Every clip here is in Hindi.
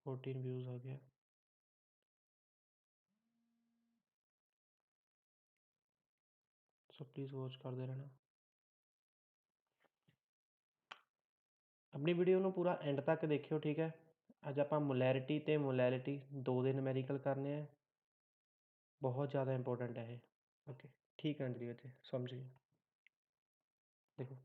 14 व्यूज़ आ गया। सो प्लीज़ वॉच करते रहना। अपनी वीडियो ਨੂੰ पूरा एंड तक देखियो, ठीक है। ਅੱਜ ਆਪਾਂ मोलैरिटी ਤੇ मोलैरिटी 2 ਦੇ ਨੂਮੈਰੀਕਲ करने हैं। बहुत ज़्यादा इंपॉर्टेंट है ये। ओके, ठीक है अंजलि, बच्चे समझिए। देखो,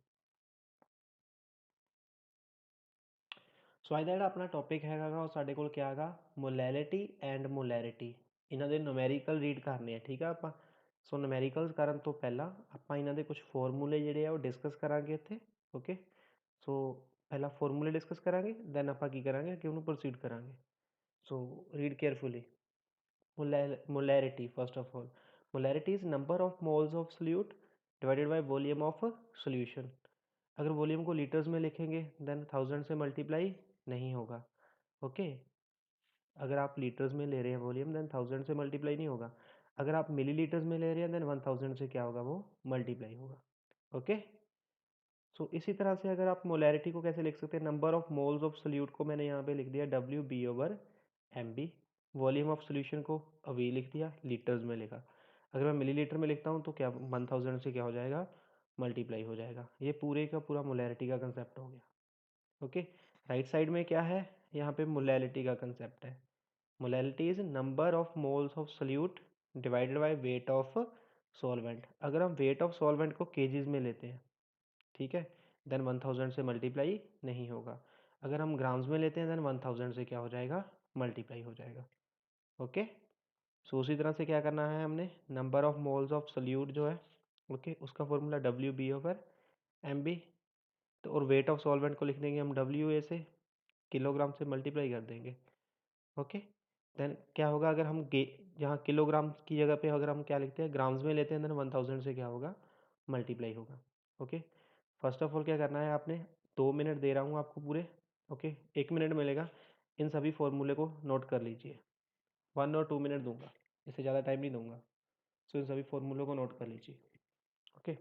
ਸੋ ਅੱਜ ਦਾ ਜਿਹੜਾ ਆਪਣਾ ਟੌਪਿਕ ਹੈਗਾ ਗਾ ਉਹ ਸਾਡੇ ਕੋਲ ਕਿਆ ਹੈਗਾ, ਮੋਲੈਲਿਟੀ ਐਂਡ ਮੋਲੈਰਿਟੀ। ਇਹਨਾਂ ਦੇ ਨੂਮੈਰੀਕਲ ਰੀਡ ਕਰਨੇ ਆ, ਠੀਕ ਆ ਆਪਾਂ। ਸੋ ਨੂਮੈਰੀਕਲਸ ਕਰਨ ਤੋਂ ਪਹਿਲਾਂ ਆਪਾਂ ਇਹਨਾਂ ਦੇ ਕੁਝ ਫਾਰਮੂਲੇ ਜਿਹੜੇ ਆ ਉਹ ਡਿਸਕਸ ਕਰਾਂਗੇ ਇੱਥੇ। ਓਕੇ, ਸੋ ਪਹਿਲਾਂ ਫਾਰਮੂਲੇ ਡਿਸਕਸ ਕਰਾਂਗੇ, ਦੈਨ ਆਪਾਂ ਕੀ ਕਰਾਂਗੇ ਕਿ ਉਹਨੂੰ ਪ੍ਰੋਸੀਡ ਕਰਾਂਗੇ। So read carefully. molarity, first of all, molarity is number of moles of solute divided by volume of solution। अगर वॉल्यूम को लीटर्स में लिखेंगे देन 1000 से मल्टीप्लाई नहीं होगा। ओके, अगर आप लीटर्स में ले रहे हैं वॉल्यूम देन 1000 से मल्टीप्लाई नहीं होगा। अगर आप मिलीलीटर्स में ले रहे हैं देन 1000 से क्या होगा, वो मल्टीप्लाई होगा। ओके, सो इसी तरह से अगर आप मोलैरिटी को कैसे लिख सकते हैं, number of moles of solute को मैंने यहाँ पे लिख दिया WB/MB। वॉल्यूम ऑफ सोल्यूशन को अभी लिख दिया, लीटर्स में लिखा। अगर मैं मिलीलीटर में लिखता हूँ तो क्या 1000 से क्या हो जाएगा, मल्टीप्लाई हो जाएगा। ये पूरे का पूरा मोलैरिटी का कंसेप्ट हो गया। ओके, राइट साइड में क्या है, यहाँ पे मोलैलिटी का कंसेप्ट है। Molality is number of moles of solute divided by weight of solvent. अगर हम वेट ऑफ सॉल्वेंट को केजीज में लेते हैं, ठीक है, देन 1000 से मल्टीप्लाई नहीं होगा। अगर हम ग्राम्स में लेते हैं देन 1000 से क्या हो जाएगा, मल्टीप्लाई हो जाएगा। ओके, सो उसी तरह से क्या करना है हमने, number of moles of solute जो है, ओके, उसका फॉर्मूला WB/MB। तो और वेट ऑफ सॉल्वेंट को लिख देंगे हम WA से, किलोग्राम से मल्टीप्लाई कर देंगे। ओके, देन क्या होगा, अगर हम यहाँ किलोग्राम की जगह पे अगर हम क्या लिखते हैं, ग्राम्स में लेते हैं देन 1000 से क्या होगा, मल्टीप्लाई होगा। ओके, फर्स्ट ऑफ ऑल क्या करना है आपने, 2 मिनट दे रहा हूँ आपको पूरे। ओके, 1 मिनट मिलेगा, इन सभी फॉर्मूले को नोट कर लीजिए। 1 और 2 मिनट दूंगा, इससे ज़्यादा टाइम नहीं दूंगा। सो इन सभी फॉर्मूलों को नोट कर लीजिए। ओके,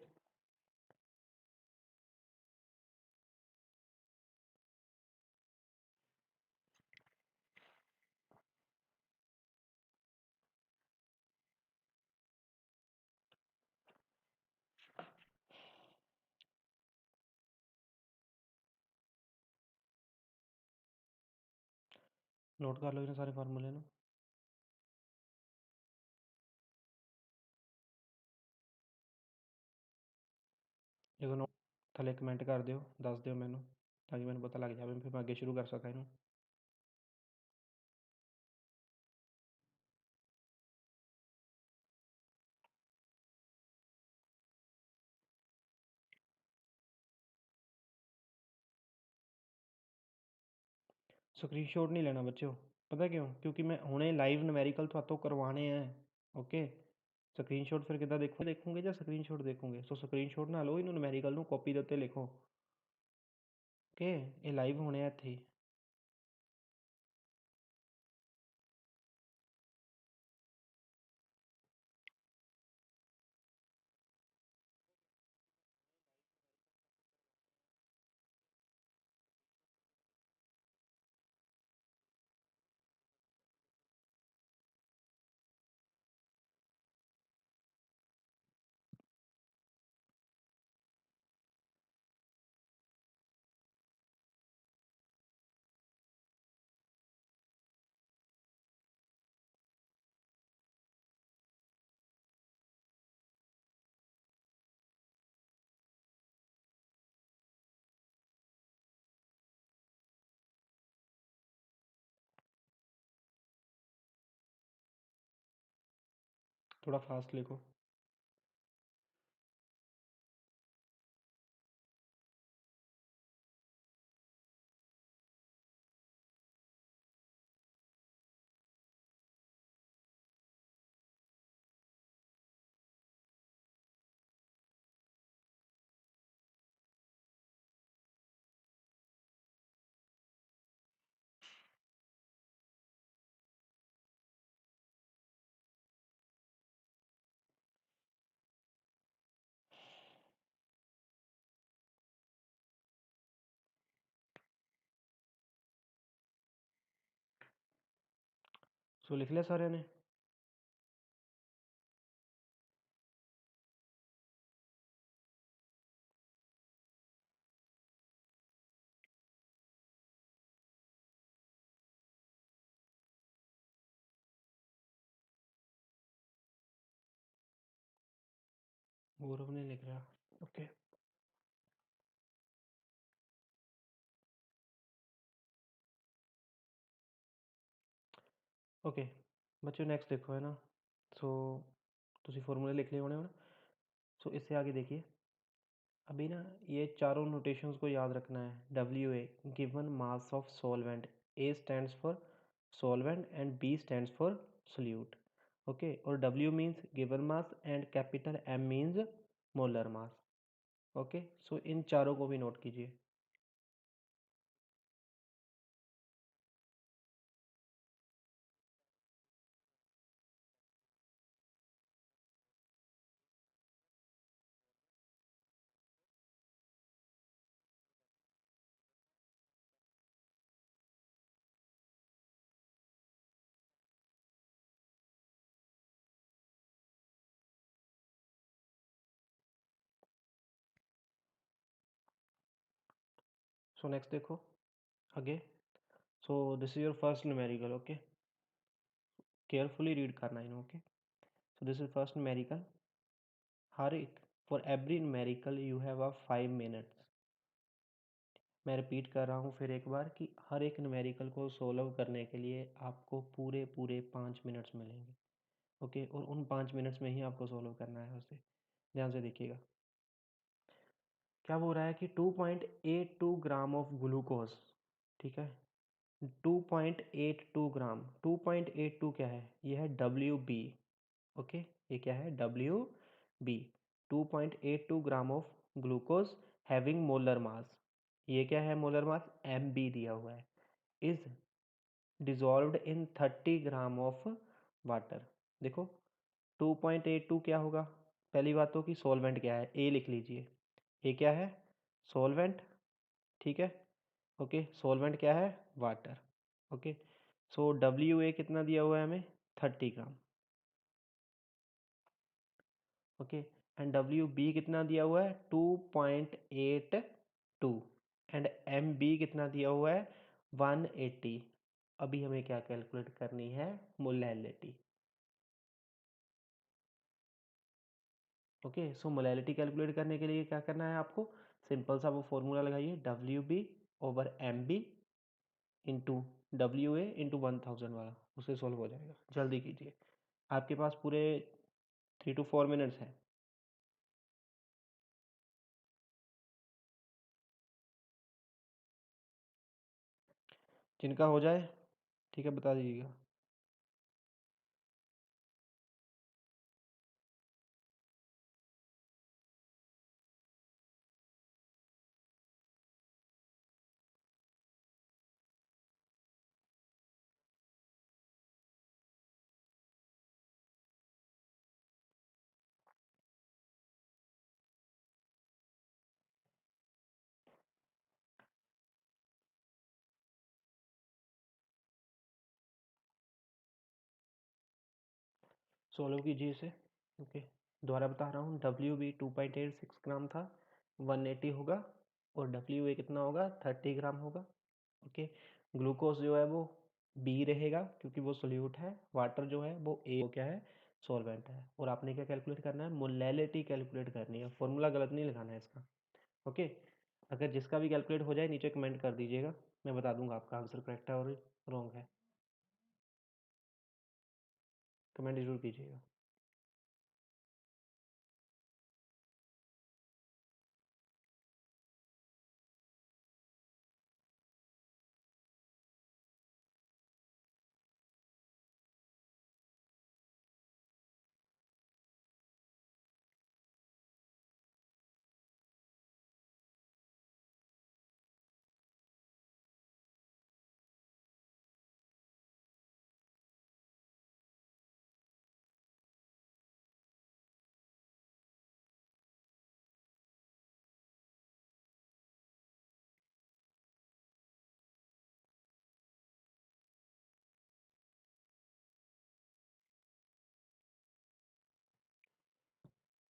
नोट कर लो इन सारे फार्मूले ਨੂੰ। ਜਦੋਂ ਨੋਟ ਥੱਲੇ ਕਮੈਂਟ ਕਰ ਦਿਓ, ਦੱਸ ਦਿਓ ਮੈਨੂੰ, ਤਾਂ ਕਿ ਮੈਨੂੰ ਪਤਾ ਲੱਗ ਜਾਵੇ, ਫਿਰ ਮੈਂ ਅੱਗੇ ਸ਼ੁਰੂ ਕਰ ਸਕਾਂ ਇਹਨੂੰ। स्क्रीनशॉट नहीं लेना बच्चों, पता क्यों, क्योंकि मैं हुणे लाइव न्यूमेरिकल तो करवाने हैं। ओके, स्क्रीनशॉट फिर कितना देखोगे या स्क्रीनशॉट देखोगे, सो स्क्रीनशॉट ना लो, इन्हों न्यूमेरिकल कॉपी के उत्ते लिखो। ओके, ये लाइव होने हैं इत्थे। थोड़ा फास्ट लिखो। सो लिख लिया सारे ने? गौरव ने लिख रहा। ओके ओके बच्चों नेक्स्ट देखो है ना। सो तुसी फॉर्मूले लिख लिए होने ना। सो इससे आगे देखिए, अभी ना ये चारों नोटेशंस को याद रखना है। W A given mass of solvent, A stands for solvent and B stands for solute. Okay, और W means given mass and capital M means molar mass. Okay, so इन चारों को भी नोट कीजिए। सो नेक्स्ट देखो आगे। So this is your first numerical. Okay, carefully read करना है। Okay, so this is first numerical. हर एक for every numerical you have a 5 minutes. मैं रिपीट कर रहा हूँ फिर एक बार कि हर एक न्यूमेरिकल को सोल्व करने के लिए आपको पूरे पूरे 5 मिनट्स मिलेंगे। ओके, और उन 5 मिनट्स में ही आपको सोल्व करना है उसे। ध्यान से देखिएगा। क्या बोल रहा है कि 2.82 ग्राम ऑफ ग्लूकोज। ठीक है, 2.82 ग्राम। 2.82 क्या है? ये है डब्ल्यू बी। ओके, ये क्या है? W B. 2.82 gram of glucose having molar mass. ये क्या है? मोलर मास एम बी दिया हुआ है। Is dissolved in 30 gram of water. देखो 2.82 क्या होगा? पहली बात तो कि सॉल्वेंट क्या है, ए लिख लीजिए। ए क्या है? सॉल्वेंट। ठीक है, ओके, सॉल्वेंट क्या है? Water. Okay, so W A कितना दिया हुआ है हमें? 30 ग्राम। ओके, एंड डब्ल्यू बी कितना दिया हुआ है? 2.82। एंड एम बी कितना दिया हुआ है? 180। अभी हमें क्या कैलकुलेट करनी है? मोलैलिटी। ओके, सो मोलैलिटी कैलकुलेट करने के लिए क्या करना है आपको? सिंपल सा वो फॉर्मूला लगाइए, W B over M B into W A into 1000 वाला, उससे सॉल्व हो जाएगा। जल्दी कीजिए, आपके पास पूरे 3 to 4 मिनट्स हैं। जिनका हो जाए ठीक है बता दीजिएगा। सॉल्व कीजिए इसे। ओके, दोबारा बता रहा हूँ, डब्ल्यू बी 2.86 ग्राम था, 180 होगा, और डब्ल्यू ए कितना होगा? 30 ग्राम होगा। ओके, ग्लूकोज जो है वो बी रहेगा क्योंकि वो सोल्यूट है। वाटर जो है वो ए, वो क्या है? सॉल्वेंट है। और आपने क्या कैलकुलेट करना है? मोलैलिटी कैलकुलेट करनी है। फॉर्मूला गलत नहीं लिखाना है इसका। ओके, अगर जिसका भी कैलकुलेट हो जाए नीचे कमेंट कर दीजिएगा, मैं बता दूंगा आपका आंसर करेक्ट है और रॉन्ग है। कमेंट जरूर कीजिएगा।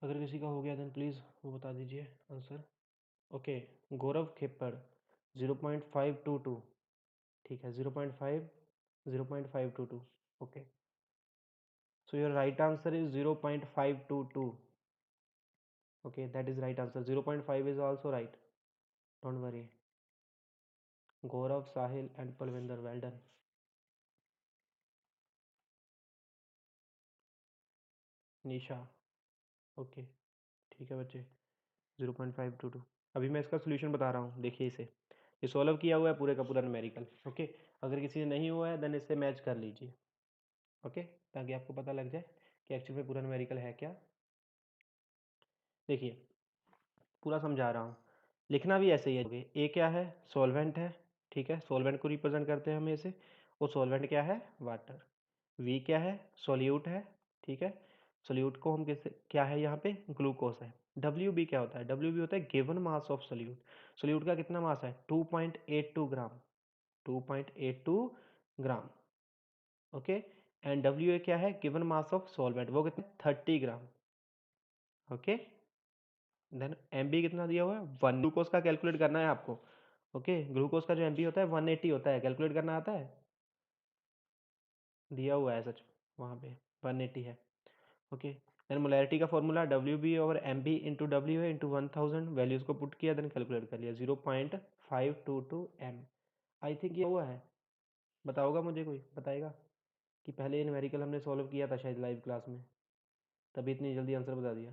अगर किसी का हो गया देन प्लीज़ वो बता दीजिए आंसर। ओके, गौरव खेपड़ 0.522। ठीक है, 0.5 0.522। Okay, so your right answer is 0.522। Okay, that is right answer. 0.5 is also right, don't worry. Gaurav, Sahil and Palvinder, well done. Nisha, okay, ठीक है बच्चे, 0.522। अभी मैं इसका सोल्यूशन बता रहा हूँ, देखिए इसे। ये सॉल्व किया हुआ है पूरे का पूरा न्यूमेरिकल। ओके, अगर किसी ने नहीं हुआ है देन इससे मैच कर लीजिए। ओके, ताकि आपको पता लग जाए कि एक्चुअल में पूरा न्यूमेरिकल है क्या। देखिए, पूरा समझा रहा हूँ, लिखना भी ऐसे ही है। ए क्या है? सॉल्वेंट है। ठीक है, सॉल्वेंट को रिप्रेजेंट करते हैं हम इसे। वो सॉल्वेंट क्या है? वाटर। वी क्या है? सोल्यूट है। ठीक है, सोल्यूट को हम किस क्या है यहाँ पे? ग्लूकोज है। डब्ल्यू बी क्या होता है? डब्ल्यू बी होता है given mass of solute. Solute का कितना मास है? 2.82 ग्राम। 2.82 ग्राम। ओके, एंड डब्ल्यू ए क्या है? गिवन मास ऑफ सॉल्वेंट, वो कितना? 30 ग्राम। ओके, देन एम बी कितना दिया हुआ है? 1। ग्लूकोज का कैलकुलेट करना है आपको। ओके, ग्लूकोज का जो एम बी होता है 180 होता है। कैलकुलेट करना आता है? दिया हुआ है सच, वहाँ पे 180 है। ओके, देन मोलैरिटी का formula W B over M B into W है इंटू 1000। वैल्यूज को पुट किया, देन कैलकुलेट कर लिया 0.522 एम। आई थिंक ये हुआ है। बताओगा मुझे, कोई बताएगा कि पहले ये न्यूमेरिकल हमने सॉल्व किया था शायद लाइव क्लास में, तभी इतनी जल्दी आंसर बता दिया।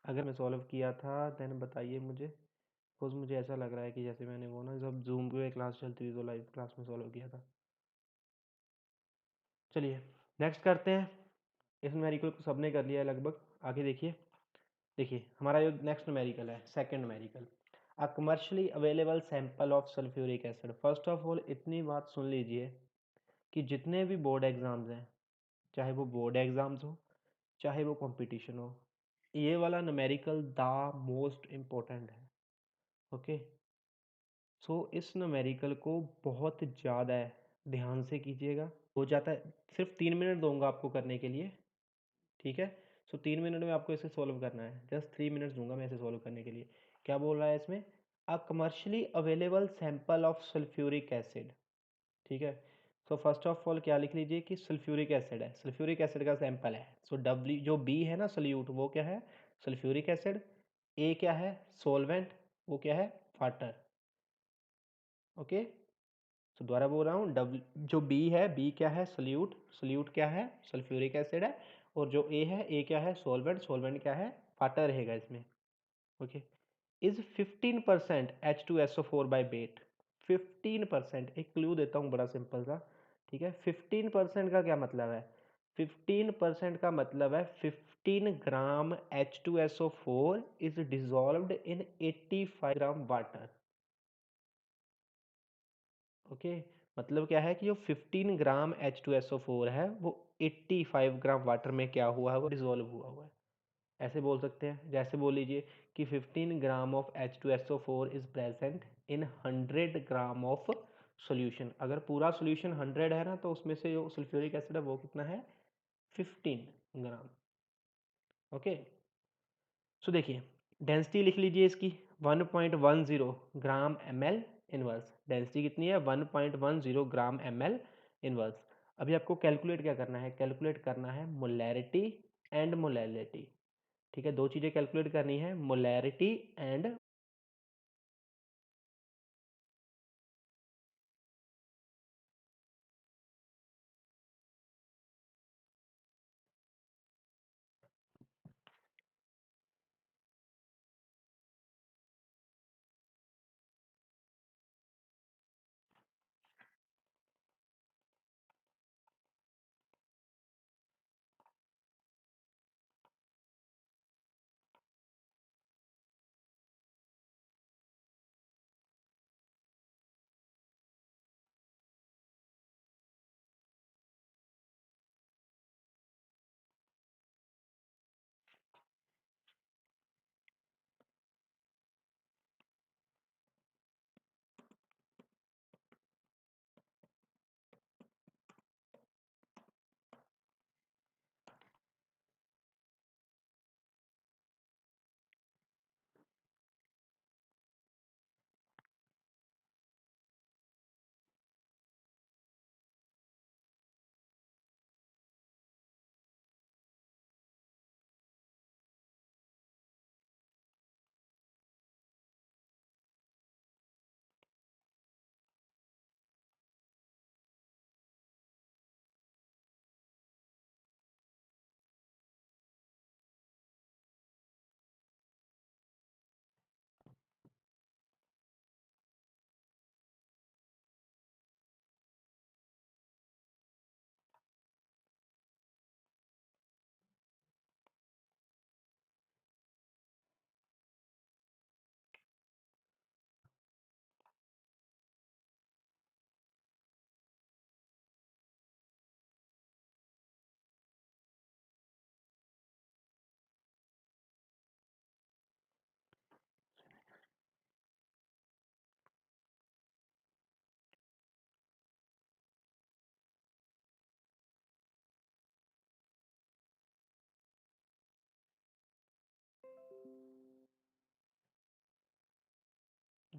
अगर मैं सॉल्व किया था देन बताइए मुझे, बिकॉज मुझे ऐसा लग रहा है कि जैसे मैंने वो ना जब जूम पे क्लास चलती थी तो लाइव क्लास में सॉल्व किया था। चलिए नेक्स्ट करते हैं। इस न्यूमेरिकल को सबने कर लिया है लगभग। आगे देखिए। देखिए हमारा जो नेक्स्ट न्यूमेरिकल है, second numerical, a commercially available sample of sulphuric acid. First of all इतनी बात सुन लीजिए कि जितने भी बोर्ड एग्जाम्स हैं, चाहे वो बोर्ड एग्जाम्स हो चाहे वो कंपटीशन हो, ये वाला न्यूमेरिकल द मोस्ट इम्पोर्टेंट है। ओके, सो इस न्यूमेरिकल को बहुत ज़्यादा ध्यान से कीजिएगा। हो जाता है, सिर्फ 3 मिनट दूंगा आपको करने के लिए। ठीक है, सो 3 मिनट में आपको इसे सॉल्व करना है। जस्ट 3 मिनट्स दूंगा मैं इसे सॉल्व करने के लिए। क्या बोल रहा है इसमें? A commercially available sample of sulphuric acid. ठीक है, सो फर्स्ट ऑफ ऑल क्या लिख लीजिए कि सल्फ्यूरिक एसिड है, सल्फ्यूरिक एसिड का सैंपल है। सो डब्ल्यू जो बी है ना सल्यूट, वो क्या है? Sulphuric acid. ए क्या है? सोलवेंट, वो क्या है? वाटर। ओके, तो दोबारा बोल रहा हूँ, डब्ल्यू जो बी है, बी क्या है? सल्यूट, सल्यूट क्या है? सल्फ्यूरिक एसिड है। और जो ए है, ए क्या है? सोलवेंट, सोलवेंट क्या है? वाटर रहेगा इसमें। Okay, is 15% H2SO4 by wait. 15%, एक क्लू देता हूँ बड़ा सिंपल सा। ठीक है, 15% का क्या मतलब है? 15% का मतलब है 15 ग्राम H2SO4 is dissolved in 85 gram water. Okay, मतलब क्या है कि जो 15 ग्राम H2SO4 है वो 85 ग्राम वाटर में क्या हुआ है? वो डिजोल्व हुआ है। ऐसे बोल सकते हैं, जैसे बोल लीजिए कि 15 gram of H2SO4 is present in 100 gram of solution. अगर पूरा सॉल्यूशन 100 है ना, तो उसमें से जो सल्फ्यूरिक एसिड है वो कितना है? 15 ग्राम। ओके, सो देखिए डेंसिटी लिख लीजिए इसकी, 1.10 gram M L inverse. Density कितनी है? 1.10 ग्राम एम एल इनवर्स। अभी आपको कैलकुलेट क्या करना है? कैलकुलेट करना है मोलैरिटी एंड मोलैलिटी। ठीक है, दो चीज़ें कैलकुलेट करनी है, मोलैरिटी एंड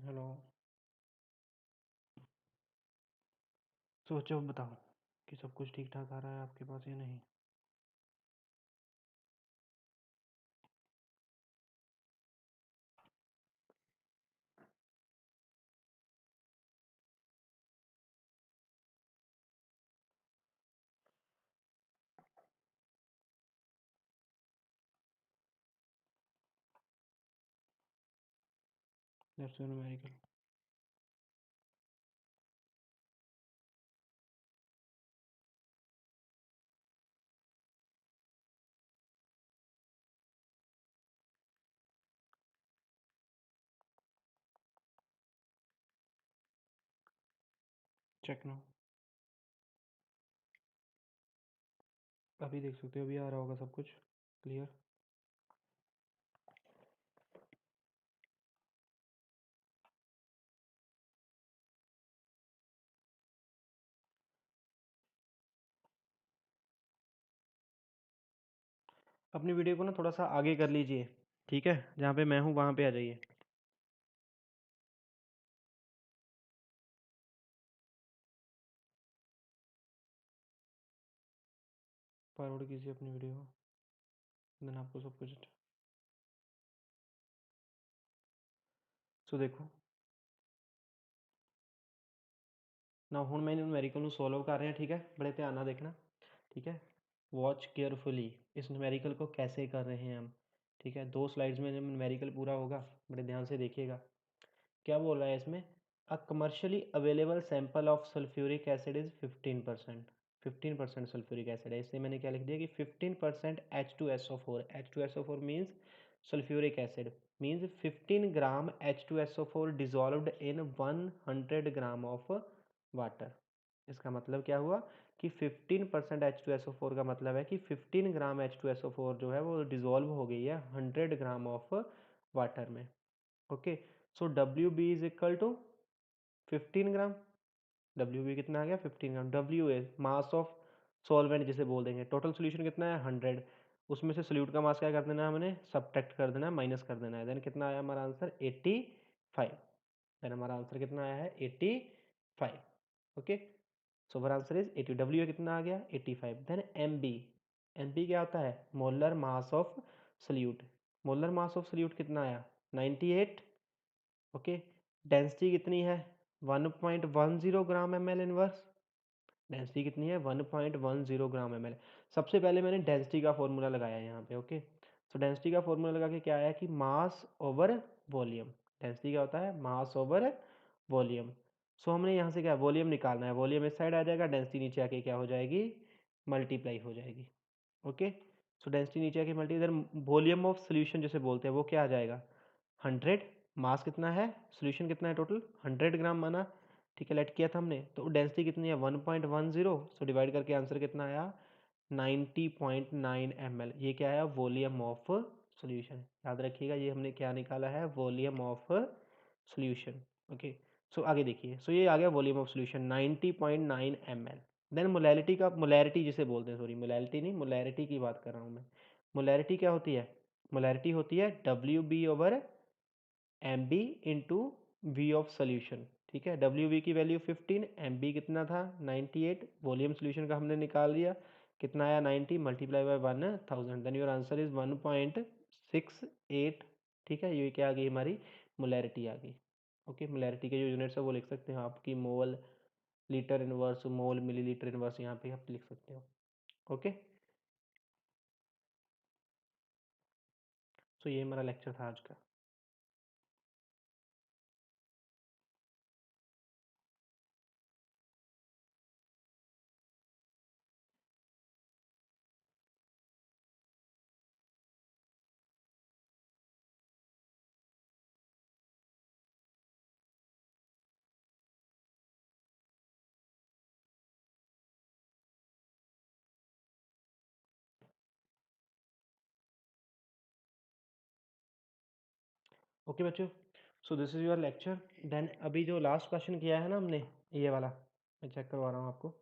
हेलो। तो बच्चों बताओ कि सब कुछ ठीक ठाक आ रहा है आपके पास या नहीं? Let's do numerical. Check now. अभी देख सकते हो, अभी आ रहा होगा सब कुछ क्लियर। अपनी वीडियो को ना थोड़ा सा आगे कर लीजिए, ठीक है? जहाँ पे मैं हूँ वहाँ पे आ जाइए। फॉरवर्ड कीजिए अपनी वीडियो को, देन आपको सब कुछ। सो देखो ना, ਹੁਣ मैं न्यूमेरिकल ਨੂੰ सॉल्व कर रहे हैं, ठीक है? बड़े ध्यान ਨਾਲ देखना, ठीक है? वॉच केयरफुली इस न्यूमेरिकल को कैसे कर रहे हैं हम, ठीक है? 2 स्लाइड्स में जब न्यूमेरिकल पूरा होगा, बड़े ध्यान से देखिएगा। क्या बोल रहा है इसमें? A commercially available sample of sulphuric acid is 15%। 15% sulphuric acid है, इससे मैंने क्या लिख दिया कि 15% H2SO4। H2SO4 means sulphuric acid, means 15 gram H2SO4 dissolved in 100 gram of water. इसका मतलब क्या हुआ कि 15% H2SO4 का मतलब है कि 15 ग्राम H2SO4 जो है वो डिजॉल्व हो गई है 100 ग्राम ऑफ वाटर में। Okay, so W B is equal to 15 gram. W B कितना आ गया? 15 gram. W A mass of solvent जिसे बोल देंगे। टोटल सोल्यूशन कितना है? 100। उसमें से सोल्यूट का मास क्या कर देना है हमने? सब्ट्रैक्ट कर देना है, माइनस कर देना है। देन कितना आया हमारा आंसर? 85। देन हमारा आंसर कितना आया है? 85। ओके, सो हमारा आंसर इज 80। डब्ल्यू ए कितना आ गया? 85। Then M B. M B क्या होता है? Molar mass of solute. Molar mass of solute कितना आया? 98। ओके, डेंसिटी कितनी है? 1.10 gram M L inverse. Density कितनी है? 1.10 ग्राम एम एल। सबसे पहले मैंने डेंसिटी का फॉर्मूला लगाया यहाँ पे। ओके, सो डेंसिटी का फॉर्मूला लगा के क्या आया कि मास ओवर वॉल्यूम। डेंसिटी क्या होता है? मास ओवर वॉल्यूम। सो हमने यहाँ से क्या वॉल्यूम निकालना है। वॉल्यूम इस साइड आ जाएगा, डेंसिटी नीचे आके क्या हो जाएगी? मल्टीप्लाई हो जाएगी। ओके, सो डेंसिटी नीचे आके मल्टी, इधर वॉल्यूम ऑफ सोल्यूशन जिसे बोलते हैं वो क्या आ जाएगा? 100। मास कितना है? सोल्यूशन कितना है टोटल? 100 ग्राम माना, ठीक है? लेट किया था हमने, तो डेंसिटी कितनी है? 1.10। सो डिवाइड करके आंसर कितना आया? 90.9 ml। ये क्या है? Volume of solution. याद रखिएगा ये हमने क्या निकाला है? Volume of solution. Okay, so आगे देखिए। सो ये आ गया volume of solution 90.9 ml। Then molality का, मोलैरिटी जिसे बोलते हैं, सॉरी मोलैलिटी नहीं, मोलैरिटी की बात कर रहा हूँ मैं। मोलैरिटी क्या होती है? मोलैरिटी होती है W B over M B into V of solution, ठीक है? डब्ल्यू वी की वैल्यू 15, एम बी कितना था? 98। वॉल्यूम सोल्यूशन का हमने निकाल लिया, कितना आया? 90 multiply by 1000। Then your answer is 1.68। ठीक है, ये क्या आ गई? हमारी मोलैरिटी आ गई। ओके, मोलैरिटी के जो यूनिट्स है वो लिख सकते हो आपकी मोल, लीटर इनवर्स, मोल, मिलीलीटर इनवर्स, यहाँ पे आप लिख सकते हो। ओके, सो ये हमारा लेक्चर था आज का। ओके बच्चों, so this is your lecture. Then अभी जो लास्ट क्वेश्चन किया है ना हमने, ये वाला मैं चेक करवा रहा हूँ आपको।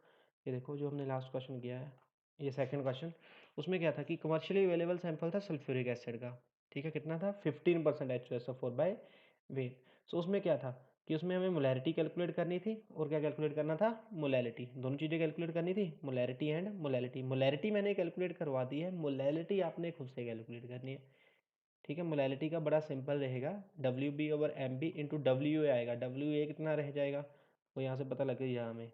ये देखो जो हमने लास्ट क्वेश्चन किया है, ये सेकंड क्वेश्चन। उसमें क्या था कि कमर्शियली अवेलेबल सैंपल था सल्फ्यूरिक एसिड का, ठीक है? कितना था? 15% H2SO4 बाय वेट। सो उसमें क्या था कि उसमें हमें मोलैरिटी कैलकुलेट करनी थी और क्या कैलकुलेट करना था, मोलैलिटी। दोनों चीज़ें कैलकुलेट करनी थी, मोलैरिटी एंड मोलैलिटी। मोलैरिटी मैंने कैलकुलेट करवा दी है, मोलैलिटी आपने खुद से कैलकुलेट करनी है। ठीक है, मोलैलिटी का बड़ा सिंपल रहेगा, W B over M B into W A आएगा। डब्ल्यू ए कितना रह जाएगा, वो यहाँ से पता लग गया हमें,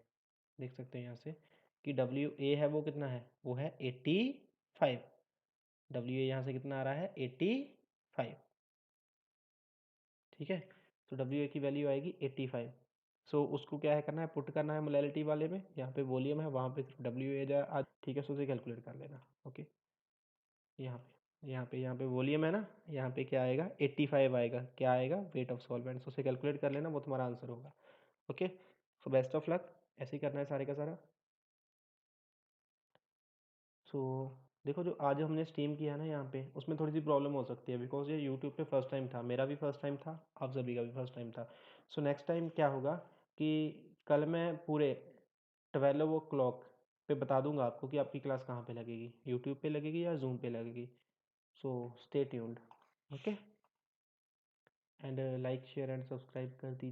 देख सकते हैं यहाँ से कि डब्ल्यू ए है वो कितना है, वो है 85। डब्ल्यू ए यहाँ से कितना आ रहा है, 85। ठीक है, तो डब्ल्यू ए की वैल्यू आएगी 85। सो उसको क्या है करना है, पुट करना है मोलैलिटी वाले में, यहाँ पे वॉल्यूम है वहाँ पे डब्ल्यू ए जा। ठीक है, सो उसे कैलकुलेट कर लेना। ओके, यहाँ पे वॉल्यूम है ना, यहाँ पे क्या आएगा, 85 आएगा। क्या आएगा, वेट ऑफ सॉल्वेंट्स। उसे कैलकुलेट कर लेना, वो तुम्हारा आंसर होगा। Okay, so best of luck, ऐसे ही करना है सारे का सारा। सो देखो, जो आज हमने स्टीम किया ना यहाँ पे, उसमें थोड़ी सी प्रॉब्लम हो सकती है, बिकॉज ये यूट्यूब पे फर्स्ट टाइम था, मेरा भी फर्स्ट टाइम था, आप सभी का भी फर्स्ट टाइम था। सो नेक्स्ट टाइम क्या होगा कि कल मैं पूरे 12 o'clock पे बता दूंगा आपको कि आपकी क्लास कहाँ पे लगेगी, यूट्यूब पे लगेगी या जूम पे लगेगी। So stay tuned. Okay, and like share and subscribe कर दीजिए।